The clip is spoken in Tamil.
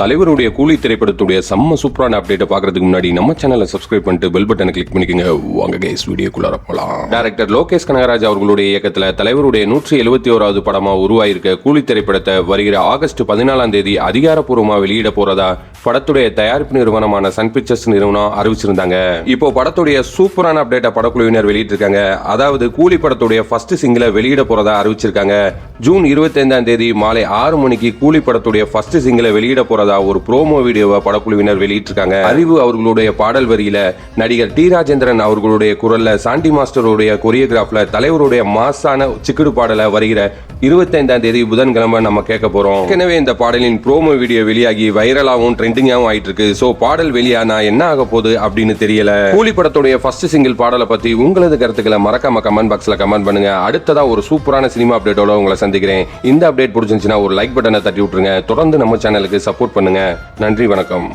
தலைவருடைய கூலி திரைப்படத்துடைய செம்ம சூப்பரான அப்டேட்டை பார்க்கறதுக்கு முன்னாடி நம்ம சேனலை சப்ஸ்கிரைப் பண்ணிட்டு பெல் பட்டனை கிளிக் பண்ணிக்கோங்க. வாங்க கைஸ் வீடியோக்குள்ளார போலாம். டைரக்டர் லோகேஷ் கனகராஜ் அவர்களுடைய இயக்கத்தில் தலைவருடைய 171வது படமா உருவாயிருக்க கூலி திரைப்படத்தை வருகிற ஆகஸ்ட் 14ஆம் தேதி அதிகாரப்பூர்வமாக வெளியிட போறதா படத்துடைய தயாரிப்பு நிறுவனமான சன் பிக்சர்ஸ் நிறுவனம் அறிவிச்சிருந்தாங்க. இப்போ படத்துடைய சூப்பரான அப்டேட்டை படக்குழுவினர் வெளியிட்டிருக்காங்க. அதாவது கூலி படத்துடைய ஃபர்ஸ்ட் சிங்கிளை வெளியிட போறதா அறிவிச்சிருக்காங்க. ஜூன் 25ஆம் தேதி மாலை 6 மணிக்கு கூலி படத்துடைய ஃபர்ஸ்ட் சிங்கிளை வெளியிட போறதா ஒரு ப்ரோமோ வீடியோவை படக்குழுவினர் வெளியிட்டிருக்காங்க. அறிவு அவர்களுடைய பாடல் வரியில நடிகர் டி ராஜேந்திரன் அவர்களுடைய குரல்ல சாண்டி மாஸ்டருடைய கொரியோகிராஃப்ல தலைவருடைய மாசான சிக்குடு பாடலை வருகிற 25ஆம் தேதி புதன்கிழமை நம்ம கேட்க போறோம். எனவே இந்த பாடலின் ப்ரோமோ வீடியோ வெளியாகி வைரலாகவும் ட்ரெண்டிங்காகவும் ஆயிட்டு இருக்கு. சோ பாடல் வெளியானா என்ன ஆக போகுது அப்படின்னு தெரியல. கூலி படத்துடைய ஃபர்ஸ்ட் சிங்கிள் பாடலை பத்தி உங்களது கருத்துக்களை மறக்காம கமெண்ட் பாக்ஸ்ல கமெண்ட் பண்ணுங்க. அடுத்ததா ஒரு சூப்பரான சினிமா அப்டேட்டோட உங்களை சந்திக்கிறேன். இந்த அப்டேட் பிடிச்சிருந்துச்சுன்னா ஒரு லைக் பட்டனை தட்டி விட்டுருங்க. தொடர்ந்து நம்ம சேனலுக்கு சப்போர்ட் பண்ணுங்க. நன்றி, வணக்கம்.